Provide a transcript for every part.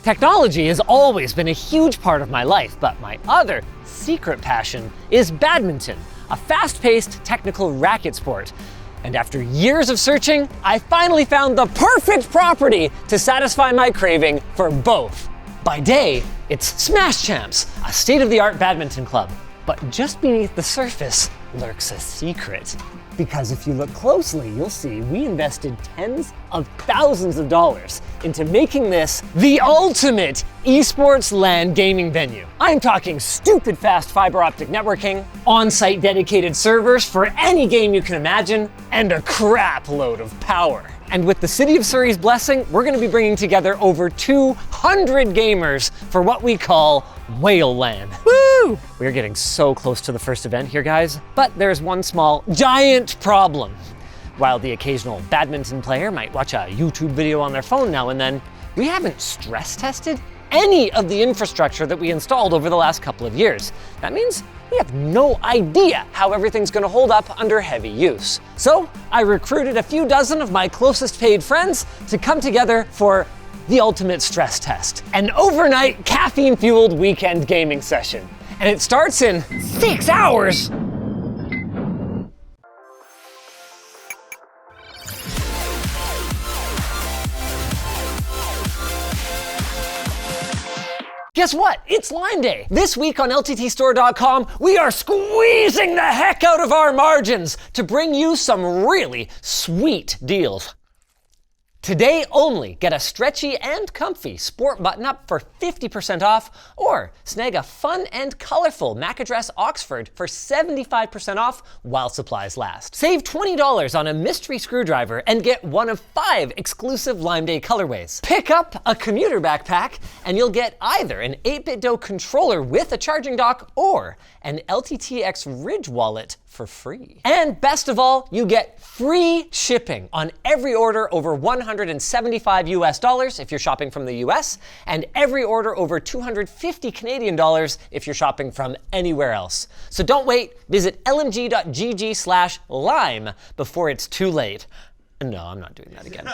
Technology has always been a huge part of my life, but my other secret passion is badminton, a fast-paced technical racket sport. And after years of searching, I finally found the perfect property to satisfy my craving for both. By day, it's Smash Champs, a state-of-the-art badminton club. But just beneath the surface lurks a secret. Because if you look closely, you'll see we invested tens of thousands of dollars into making this the ultimate esports LAN gaming venue. I'm talking stupid fast fiber optic networking, on-site dedicated servers for any game you can imagine, and a crap load of power. And with the City of Surrey's blessing, we're gonna be bringing together over 200 gamers for what we call Whale LAN. Woo! We're getting so close to the first event here, guys, but there's one small, giant problem. While the occasional badminton player might watch a YouTube video on their phone now and then, we haven't stress tested any of the infrastructure that we installed over the last couple of years. That means we have no idea how everything's gonna hold up under heavy use. So I recruited a few dozen of my closest paid friends to come together for the ultimate stress test, an overnight caffeine-fueled weekend gaming session. And it starts in 6 hours. Guess what? It's Lime Day. This week on LTTstore.com, we are squeezing the heck out of our margins to bring you some really sweet deals. Today only, get a stretchy and comfy sport button-up for 50% off, or snag a fun and colorful MAC address Oxford for 75% off while supplies last. Save $20 on a mystery screwdriver and get one of 5 exclusive Lime Day colorways. Pick up a commuter backpack and you'll get either an 8BitDo controller with a charging dock or an LTTX Ridge wallet for free. And best of all, you get free shipping on every order over $175 US if you're shopping from the US, and every order over 250 Canadian dollars if you're shopping from anywhere else. So don't wait, visit lmg.gg/lime before it's too late. No, I'm not doing that again.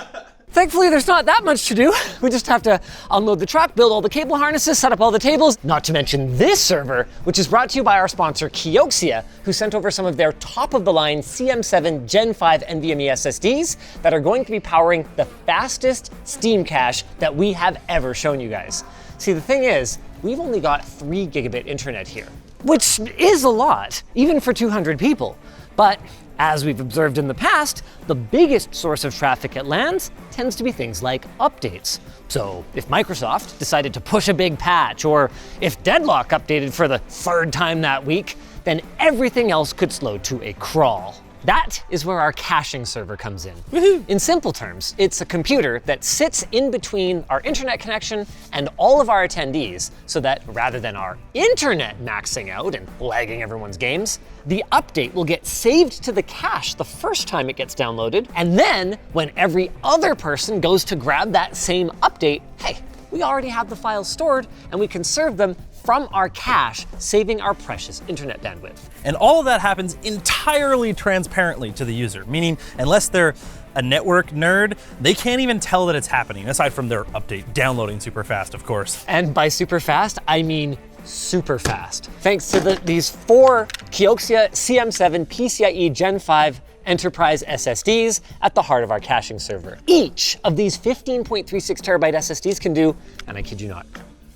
Thankfully, there's not that much to do. We just have to unload the truck, build all the cable harnesses, set up all the tables, not to mention this server, which is brought to you by our sponsor, KIOXIA, who sent over some of their top-of-the-line CM7 Gen 5 NVMe SSDs that are going to be powering the fastest Steam cache that we have ever shown you guys. See, the thing is, we've only got 3 gigabit internet here, which is a lot, even for 200 people. But as we've observed in the past, the biggest source of traffic at LANs tends to be things like updates. So if Microsoft decided to push a big patch, or if Deadlock updated for the 3rd time that week, then everything else could slow to a crawl. That is where our caching server comes in. Woohoo! In simple terms, it's a computer that sits in between our internet connection and all of our attendees, so that rather than our internet maxing out and lagging everyone's games, the update will get saved to the cache the first time it gets downloaded, and then when every other person goes to grab that same update, hey, we already have the files stored and we can serve them from our cache, saving our precious internet bandwidth. And all of that happens entirely transparently to the user, meaning unless they're a network nerd, they can't even tell that it's happening, aside from their update downloading super fast, of course. And by super fast, I mean super fast. Thanks to these 4 KIOXIA CM7 PCIe Gen 5 Enterprise SSDs at the heart of our caching server. Each of these 15.36 terabyte SSDs can do, and I kid you not,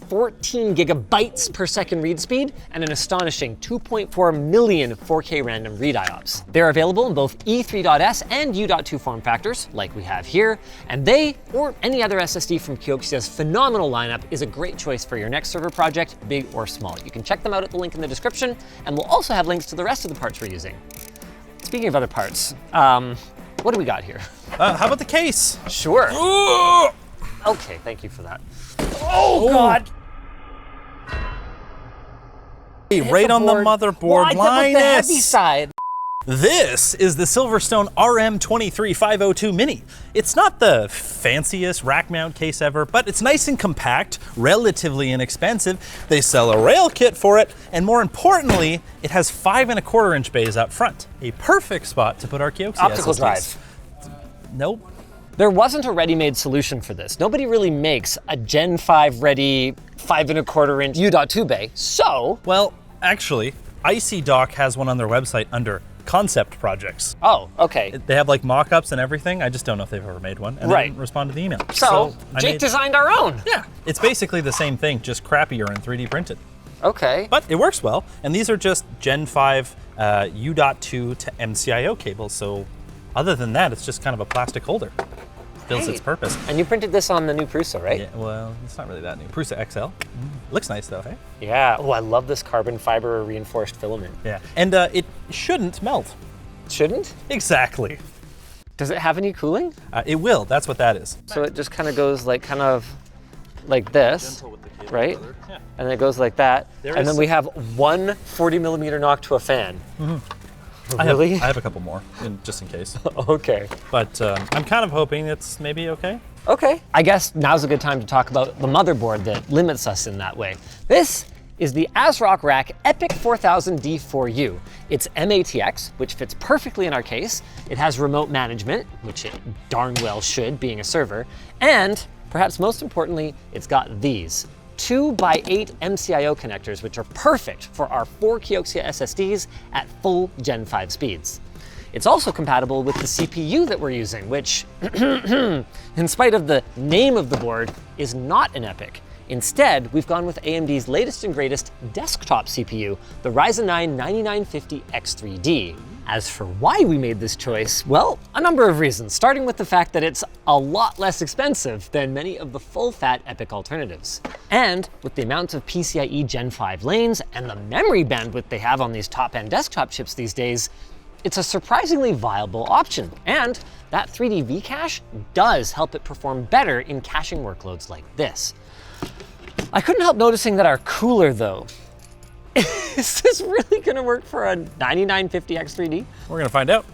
14 gigabytes per second read speed and an astonishing 2.4 million 4K random read IOPS. They're available in both E3.S and U.2 form factors, like we have here, and they, or any other SSD from KIOXIA's phenomenal lineup, is a great choice for your next server project, big or small. You can check them out at the link in the description, and we'll also have links to the rest of the parts we're using. Speaking of other parts, what do we got here? How about the case? Sure. Okay, thank you for that. Oh, God! Right on the motherboard, Linus. The heavy side. This is the Silverstone RM23502 Mini. It's not the fanciest rack mount case ever, but it's nice and compact, relatively inexpensive. They sell a rail kit for it, and more importantly, it has 5¼ inch bays up front. A perfect spot to put our KIOXIA Optical SSDs. drive. Nope. There wasn't a ready-made solution for this. Nobody really makes a Gen 5 ready 5¼ inch U.2 bay, so... Well, actually, Icy Dock has one on their website under concept projects. Oh, okay. They have like mock-ups and everything. I just don't know if they've ever made one. And they didn't respond to the email. So Jake designed our own. Yeah, it's basically the same thing, just crappier and 3D printed. Okay. But it works well. And these are just Gen 5 U.2 to MCIO cables. So other than that, it's just kind of a plastic holder. Fills its purpose. And you printed this on the new Prusa, right? Yeah, well, it's not really that new. Prusa XL. Looks nice though, hey? Yeah. Oh, I love this carbon fiber reinforced filament. Yeah. And it shouldn't melt. Shouldn't? Exactly. Does it have any cooling? It will. That's what that is. So it just kind of goes like like this, right? Yeah. And then it goes like that. And then we have one 40mm knock to a fan. Really? I have a couple more, just in case. Okay. But I'm kind of hoping it's maybe okay. Okay. I guess now's a good time to talk about the motherboard that limits us in that way. This is the ASRock Rack EPYC 4000D4U. It's MATX, which fits perfectly in our case. It has remote management, which it darn well should, being a server. And perhaps most importantly, it's got these 2x8 MCIO connectors, which are perfect for our 4 KIOXIA SSDs at full Gen 5 speeds. It's also compatible with the CPU that we're using, which, in spite of the name of the board, is not an EPYC. Instead, we've gone with AMD's latest and greatest desktop CPU, the Ryzen 9 9950X3D. As for why we made this choice, well, a number of reasons, starting with the fact that it's a lot less expensive than many of the full-fat EPYC alternatives. And with the amount of PCIe Gen 5 lanes and the memory bandwidth they have on these top-end desktop chips these days, it's a surprisingly viable option. And that 3D V-cache does help it perform better in caching workloads like this. I couldn't help noticing that our cooler, though, is this really gonna work for a 9950X3D? We're gonna find out.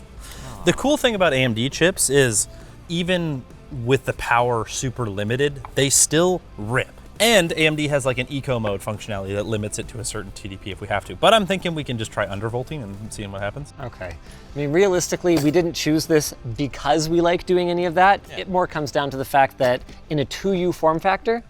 The cool thing about AMD chips is even with the power super limited, they still rip. And AMD has like an eco mode functionality that limits it to a certain TDP if we have to. But I'm thinking we can just try undervolting and seeing what happens. Okay. I mean, realistically, we didn't choose this because we like doing any of that. Yeah. It more comes down to the fact that in a 2U form factor,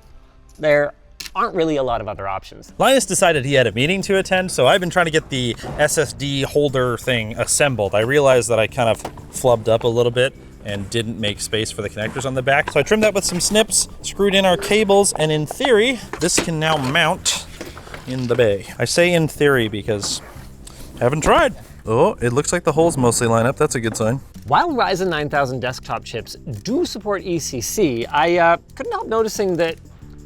there aren't really a lot of other options. Linus decided he had a meeting to attend, so I've been trying to get the SSD holder thing assembled. I realized that I kind of flubbed up a little bit and didn't make space for the connectors on the back. So I trimmed that with some snips, screwed in our cables, and in theory, this can now mount in the bay. I say in theory because I haven't tried. Oh, it looks like the holes mostly line up. That's a good sign. While Ryzen 9000 desktop chips do support ECC, I couldn't help noticing that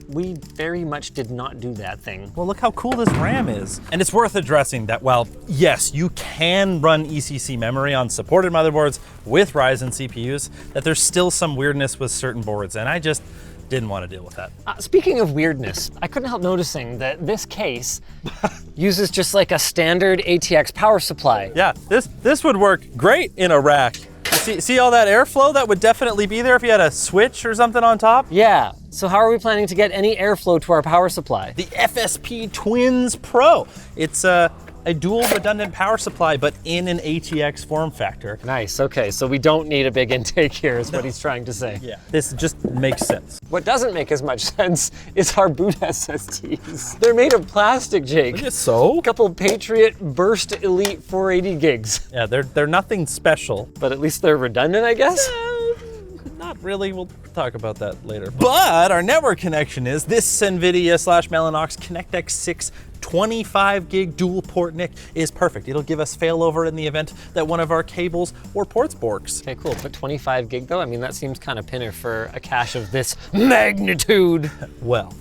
we very much did not do that thing. Well, look how cool this RAM is. And it's worth addressing that while, yes, you can run ECC memory on supported motherboards with Ryzen CPUs, that there's still some weirdness with certain boards, and I just didn't want to deal with that. Speaking of weirdness, I couldn't help noticing that this case uses just like a standard ATX power supply. Yeah, this would work great in a rack. See all that airflow? That would definitely be there if you had a switch or something on top. Yeah, so how are we planning to get any airflow to our power supply? The FSP Twins Pro. It's a dual redundant power supply, but in an ATX form factor. Nice, okay, so we don't need a big intake here is what he's trying to say. Yeah, this just makes sense. What doesn't make as much sense is our boot SSDs. They're made of plastic, Jake. I guess so. A couple Patriot Burst Elite 480 gigs. Yeah, they're nothing special. But at least they're redundant, I guess? Not really, we'll talk about that later. But our network connection is this NVIDIA/Mellanox ConnectX 6 25 gig dual port NIC is perfect. It'll give us failover in the event that one of our cables or ports borks. Okay, cool, but 25 gig though? I mean, that seems kind of pinner for a cache of this magnitude. Well,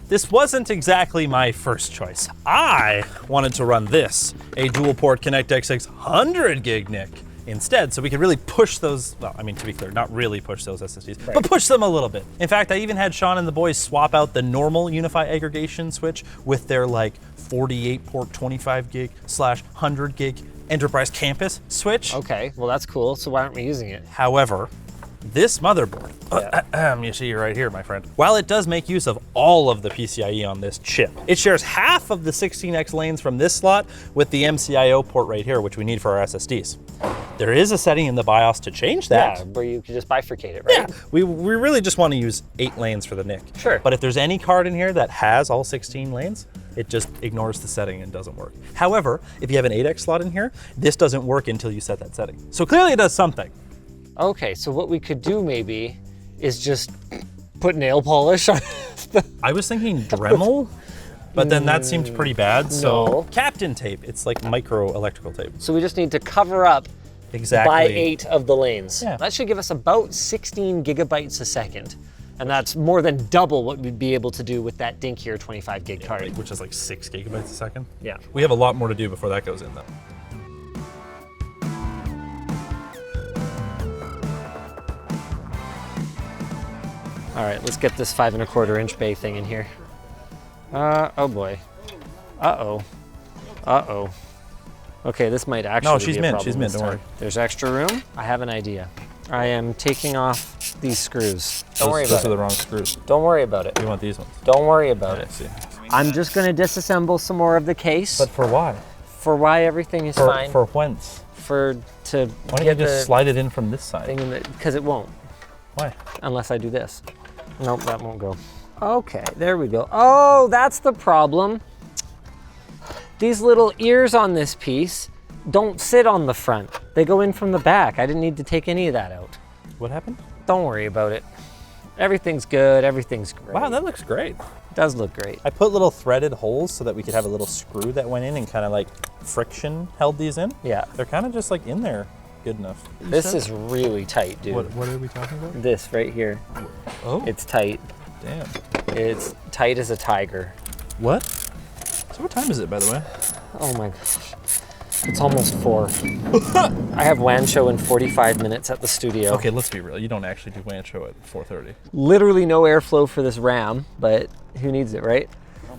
this wasn't exactly my first choice. I wanted to run this, a dual port ConnectX 600 gig NIC. Instead, so we could really push those, well, I mean, to be clear, not really push those SSDs, right, but push them a little bit. In fact, I even had Sean and the boys swap out the normal UniFi aggregation switch with their like 48 port 25 gig / 100 gig enterprise campus switch. Okay, well that's cool, so why aren't we using it? However, this motherboard, you see right here, my friend, while it does make use of all of the PCIe on this chip, it shares half of the 16X lanes from this slot with the MCIO port right here, which we need for our SSDs. There is a setting in the BIOS to change that. Yeah, where you can just bifurcate it, right? Yeah, we really just want to use 8 lanes for the NIC. Sure. But if there's any card in here that has all 16 lanes, it just ignores the setting and doesn't work. However, if you have an 8X slot in here, this doesn't work until you set that setting. So clearly it does something. Okay, so what we could do maybe is just put nail polish on I was thinking Dremel, but then that seemed pretty bad. So No. Captain tape, it's like micro electrical tape. So we just need to cover up Exactly. by 8 of the lanes. Yeah. That should give us about 16 gigabytes a second. And that's more than double what we'd be able to do with that dinkier 25 gig card. Which is like 6 gigabytes a second. Yeah. We have a lot more to do before that goes in though. All right, let's get this 5 1/4 inch bay thing in here. Oh boy. Uh-oh. Uh-oh. Okay, this might actually be a problem. She's mint, don't worry. There's extra room. I have an idea. I am taking off these screws. Don't worry about Those it. are the wrong screws. Don't worry about it. You want these ones? Don't worry about Yeah, it. see. I'm just gonna disassemble some more of the case But for why? for why everything is fine. For whence? To Why don't get you just the slide it in from this side? thing in the, because it won't, Why? unless I do this. Nope, that won't go. Okay, there we go. Oh, that's the problem. These little ears on this piece don't sit on the front. They go in from the back. I didn't need to take any of that out. What happened? Don't worry about it. Everything's good, everything's great. Wow, that looks great. It does look great. I put little threaded holes so that we could have a little screw that went in and kind of like friction held these in. Yeah. They're kind of just like in there good enough. This is really tight, dude. What are we talking about? This right here. Oh, It's tight. damn. It's tight as a tiger. What? So what time is it, by the way? Oh my gosh. It's almost 4. I have WAN show in 45 minutes at the studio. Okay, let's be real. You don't actually do WAN show at 4:30. Literally no airflow for this RAM, but who needs it, right?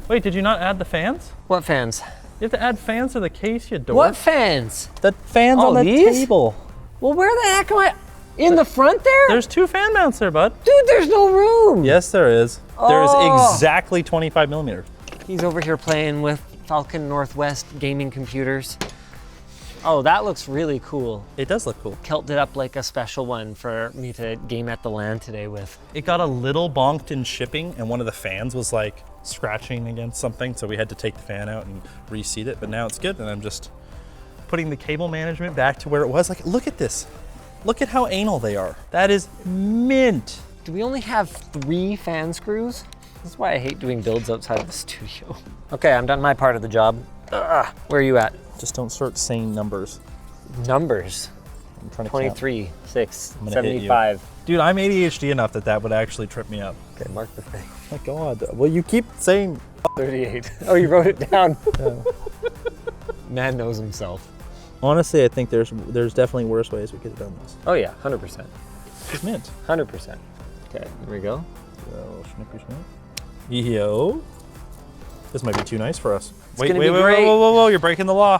Wait, did you not add the fans? What fans? You have to add fans to the case, you dork. What fans? The fans Oh, on the these? table. Well, where the heck am I? In the front there? There's 2 fan mounts there, bud. Dude, there's no room. Yes, there is. There is Oh. exactly 25 millimeters. He's over here playing with Falcon Northwest gaming computers. Oh, that looks really cool. It does look cool. Kelted it up like a special one for me to game at the LAN today with. It got a little bonked in shipping, and one of the fans was like scratching against something, so we had to take the fan out and reseat it, but now it's good, and I'm just putting the cable management back to where it was. Like, look at this. Look at how anal they are. That is mint. Do we only have 3 fan screws? This is why I hate doing builds outside of the studio. Okay, I'm done my part of the job. Where are you at? Just don't start saying numbers. Numbers. I'm trying to 23, 6, I'm gonna hit you. 75. Dude, I'm ADHD enough that that would actually trip me up. Okay, mark the thing. My God. Well, you keep saying 38. Oh, you wrote it down. Man knows himself. Honestly, I think there's definitely worse ways we could have done this. Oh yeah, 100%. It's mint. 100%. Okay, here we go. So, schnippy schnipp. Yo. This might be too nice for us. Wait, gonna wait, be wait, great. whoa, you're breaking the law.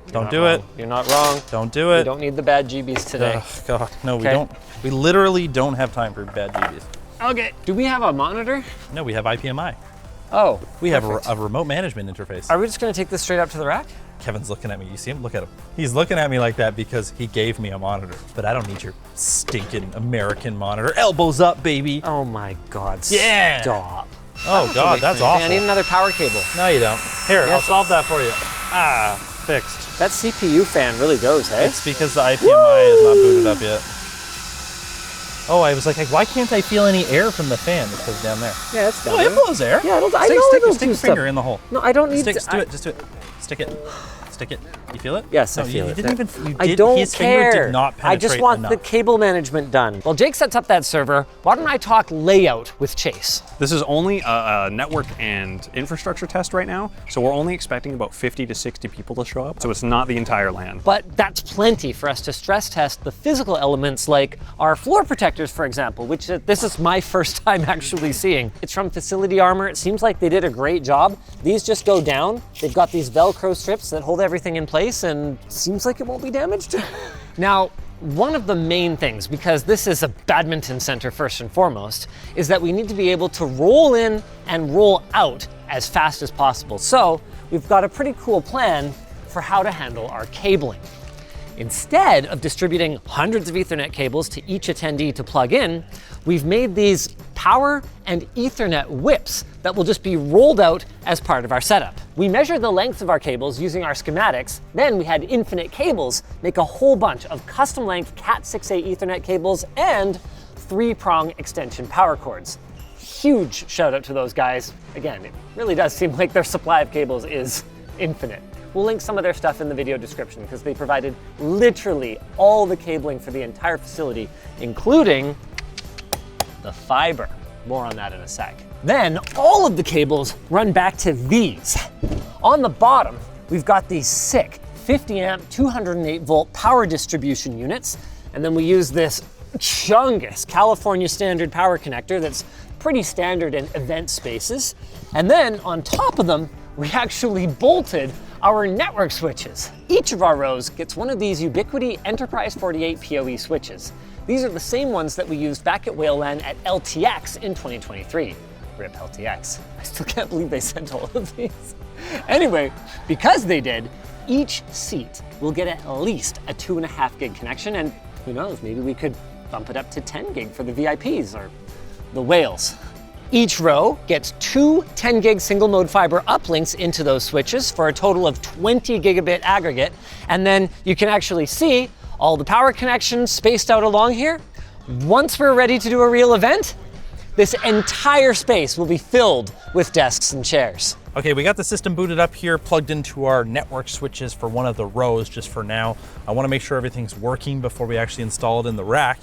Don't do it. You're not wrong. Don't do We it. don't need the bad GBs today. Ugh, God, no, we Okay. don't. We literally don't have time for bad GBs. Okay. Do we have a monitor? No, we have IPMI. Oh. We have perfect. a remote management interface. Are we just gonna take this straight up to the rack? Kevin's looking at me. You see him? Look at him. He's looking at me like that because he gave me a monitor. But I don't need your stinking American monitor. Elbows up, baby. Oh my God. Yeah. Stop. Oh, God, that's awful. I need another power cable. No, you don't. Here, I'll Yes. solve that for you. Ah, fixed. That CPU fan really goes, hey? It's because the IPMI is not booted up yet. Oh, I was like, why can't I feel any air from the fan? It goes down there. Yeah, it's down Oh, there. it blows air. Yeah, I know Stick it'll your do finger stuff. in the hole. No, I don't need Just to. do it. Just do it. Stick it. Stick it. You feel it? Yes, no, I feel you it. Didn't even, you I did, don't his care. finger did not I penetrate just want enough. the cable management done. While Jake sets up that server, why don't I talk layout with Chase? This is only a network and infrastructure test right now, so we're only expecting about 50 to 60 people to show up, so it's not the entire LAN. But that's plenty for us to stress test the physical elements like our floor protectors, for example, which this is my first time actually seeing. It's from Facility Armor. It seems like they did a great job. These just go down. They've got these Velcro strips that hold everything in place and seems like it won't be damaged. Now, one of the main things, because this is a badminton center first and foremost, is that we need to be able to roll in and roll out as fast as possible. So we've got a pretty cool plan for how to handle our cabling. Instead of distributing hundreds of Ethernet cables to each attendee to plug in, we've made these power and Ethernet whips that will just be rolled out as part of our setup. We measured the lengths of our cables using our schematics, then we had Infinite Cables make a whole bunch of custom length Cat6a Ethernet cables and 3-prong extension power cords. Huge shout out to those guys. Again, it really does seem like their supply of cables is infinite. We'll link some of their stuff in the video description because they provided literally all the cabling for the entire facility, including the fiber. More on that in a sec. Then all of the cables run back to these. On the bottom, we've got these sick 50 amp, 208 volt power distribution units. And then we use this chungus California standard power connector that's pretty standard in event spaces. And then on top of them, we actually bolted our network switches. Each of our rows gets one of these Ubiquiti Enterprise 48 PoE switches. These are the same ones that we used back at Whale LAN at LTX in 2023. RIP LTX. I still can't believe they sent all of these. Anyway, because they did, each seat will get at least a 2.5 gig connection, and who knows, maybe we could bump it up to 10 gig for the VIPs or the whales. Each row gets 2 10 gig single mode fiber uplinks into those switches for a total of 20 gigabit aggregate. And then you can actually see all the power connections spaced out along here. Once we're ready to do a real event, this entire space will be filled with desks and chairs. Okay, we got the system booted up here, plugged into our network switches for one of the rows just for now. I want to make sure everything's working before we actually install it in the rack.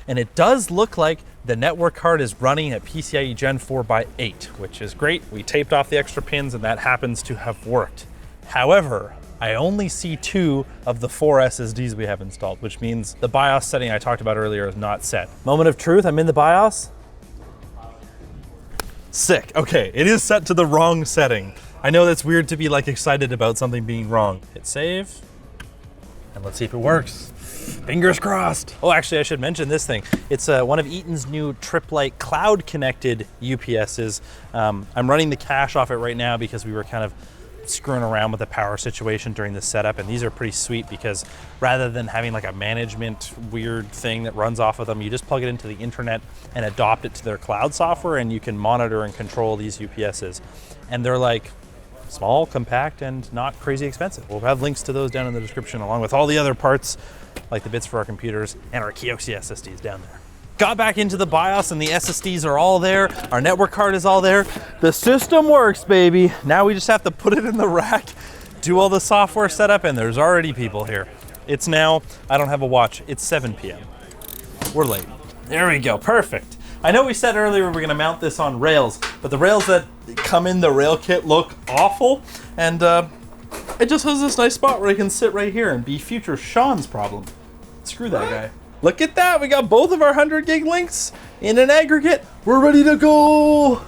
And it does look like the network card is running at PCIe Gen 4x8, which is great. We taped off the extra pins and that happens to have worked. However, I only see 2 of the 4 SSDs we have installed, which means the BIOS setting I talked about earlier is not set. Moment of truth, I'm in the BIOS. Sick, okay, it is set to the wrong setting. I know that's weird to be like excited about something being wrong. Hit save, and let's see if it works. Fingers crossed. Oh, actually, I should mention this thing. It's one of Eaton's new Triplite cloud-connected UPSs. I'm running the cache off it right now because we were kind of screwing around with the power situation during the setup, and these are pretty sweet because rather than having like a management weird thing that runs off of them, you just plug it into the internet and adopt it to their cloud software, and you can monitor and control these UPSs. And they're like small, compact, and not crazy expensive. We'll have links to those down in the description along with all the other parts like the bits for our computers and our KIOXIA SSDs down there. Got back into the BIOS and the SSDs are all there. Our network card is all there. The system works, baby. Now we just have to put it in the rack, do all the software setup, and there's already people here. It's now, I don't have a watch, it's 7 p.m. We're late. There we go, perfect. I know we said earlier we're gonna mount this on rails, but the rails that come in the rail kit look awful, and it just has this nice spot where I can sit right here and be future Sean's problem. Screw that guy. Look at that, we got both of our 100 gig links in an aggregate. We're ready to go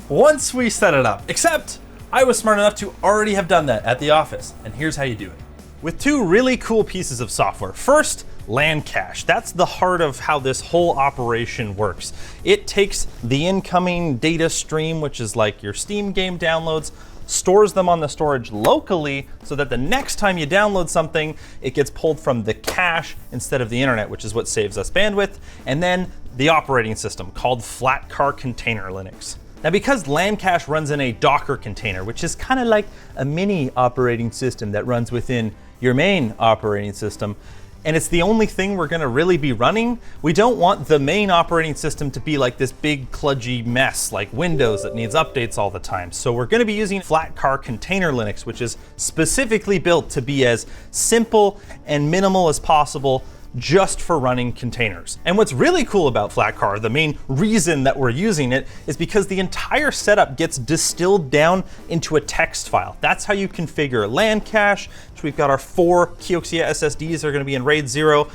once we set it up. Except I was smart enough to already have done that at the office, and here's how you do it. With 2 really cool pieces of software. First, LAN Cache. That's the heart of how this whole operation works. It takes the incoming data stream, which is like your Steam game downloads, stores them on the storage locally so that the next time you download something, it gets pulled from the cache instead of the internet, which is what saves us bandwidth, and then the operating system called Flatcar Container Linux. Now, because LANCache runs in a Docker container, which is kind of like a mini operating system that runs within your main operating system, and it's the only thing we're gonna really be running, we don't want the main operating system to be like this big kludgy mess like Windows that needs updates all the time. So we're gonna be using Flatcar Container Linux, which is specifically built to be as simple and minimal as possible just for running containers. And what's really cool about Flatcar, the main reason that we're using it, is because the entire setup gets distilled down into a text file. That's how you configure LAN cache, which we've got our 4 KIOXIA SSDs that are gonna be in RAID 0,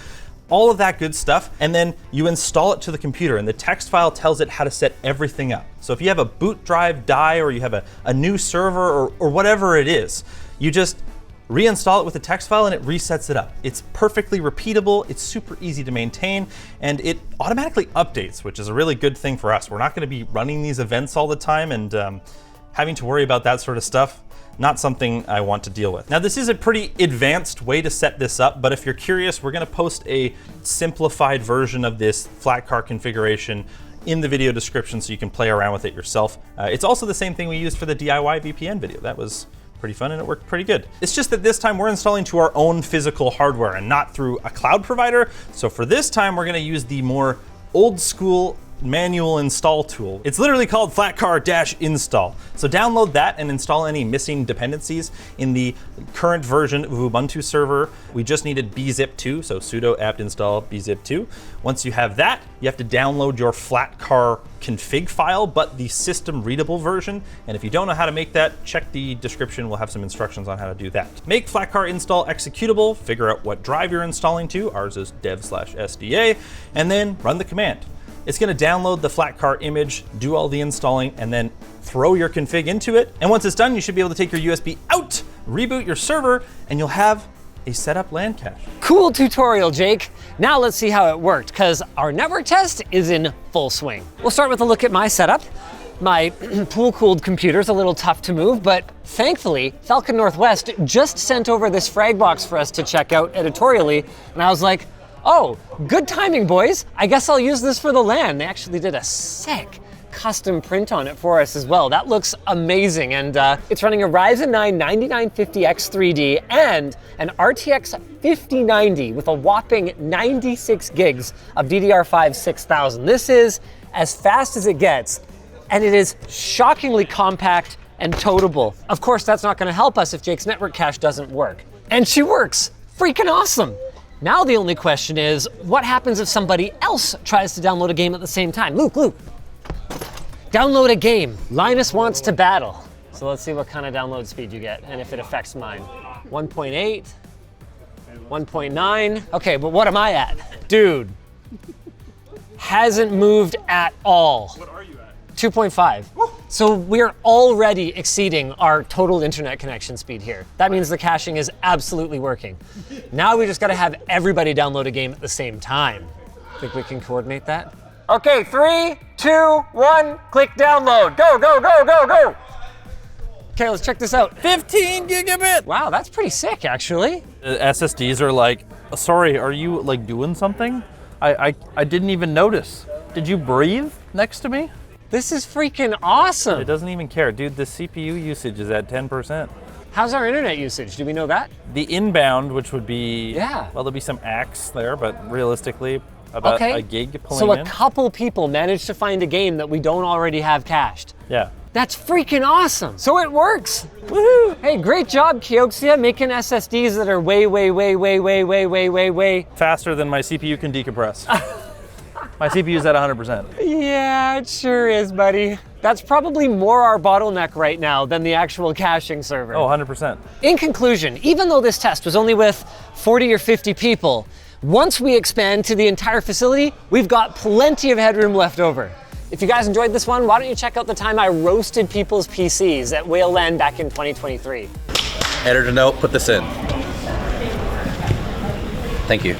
all of that good stuff, and then you install it to the computer, and the text file tells it how to set everything up. So if you have a boot drive die, or you have a new server, or whatever it is, you just reinstall it with a text file and it resets it up. It's perfectly repeatable, it's super easy to maintain, and it automatically updates, which is a really good thing for us. We're not gonna be running these events all the time, and having to worry about that sort of stuff, not something I want to deal with. Now, this is a pretty advanced way to set this up, but if you're curious, we're gonna post a simplified version of this Flatcar configuration in the video description so you can play around with it yourself. It's also the same thing we used for the DIY VPN video. That was pretty fun and it worked pretty good. It's just that this time we're installing to our own physical hardware and not through a cloud provider. So for this time, we're gonna use the more old school manual install tool. It's literally called Flatcar-install. So download that and install any missing dependencies. In the current version of Ubuntu server, we just needed bzip2, so sudo apt install bzip2. Once you have that, you have to download your Flatcar config file, but the system readable version. And if you don't know how to make that, check the description. We'll have some instructions on how to do that. Make Flatcar install executable, figure out what drive you're installing to. Ours is dev/SDA, and then run the command. It's gonna download the Flatcar image, do all the installing, and then throw your config into it. And once it's done, you should be able to take your USB out, reboot your server, and you'll have a setup LAN cache. Cool tutorial, Jake. Now let's see how it worked, because our network test is in full swing. We'll start with a look at my setup. My pool-cooled computer's a little tough to move, but thankfully, Falcon Northwest just sent over this frag box for us to check out editorially, and I was like, oh, good timing, boys. I guess I'll use this for the LAN. They actually did a sick custom print on it for us as well. That looks amazing, and it's running a Ryzen 9 9950X 3D and an RTX 5090 with a whopping 96 gigs of DDR5 6000. This is as fast as it gets, and it is shockingly compact and totable. Of course, that's not gonna help us if Jake's network cache doesn't work. And she works, freaking awesome. Now the only question is, what happens if somebody else tries to download a game at the same time? Luke, download a game. Linus wants to battle. So let's see what kind of download speed you get and if it affects mine. 1.8, 1.9. Okay, but what am I at? Dude, hasn't moved at all. What are you at? 2.5. So we're already exceeding our total internet connection speed here. That means the caching is absolutely working. Now we just gotta have everybody download a game at the same time. Think we can coordinate that? Okay, 3, 2, 1, click download. Go, go, go, go, go. Okay, let's check this out. 15 gigabit! Wow, that's pretty sick, actually. SSDs are like, sorry, are you like doing something? I didn't even notice. Did you breathe next to me? This is freaking awesome. It doesn't even care. Dude, the CPU usage is at 10%. How's our internet usage? Do we know that? The inbound, which would be, yeah, well, there'll be some AX there, but realistically, about a gig pulling so in. a couple people managed to find a game that we don't already have cached. Yeah. That's freaking awesome. So it works. Woohoo! Hey, great job, KIOXIA, making SSDs that are way faster than my CPU can decompress. My CPU's at 100%. Yeah, it sure is, buddy. That's probably more our bottleneck right now than the actual caching server. Oh, 100%. In conclusion, even though this test was only with 40 or 50 people, once we expand to the entire facility, we've got plenty of headroom left over. If you guys enjoyed this one, why don't you check out the time I roasted people's PCs at Whale Land back in 2023. Editor note, put this in. Thank you.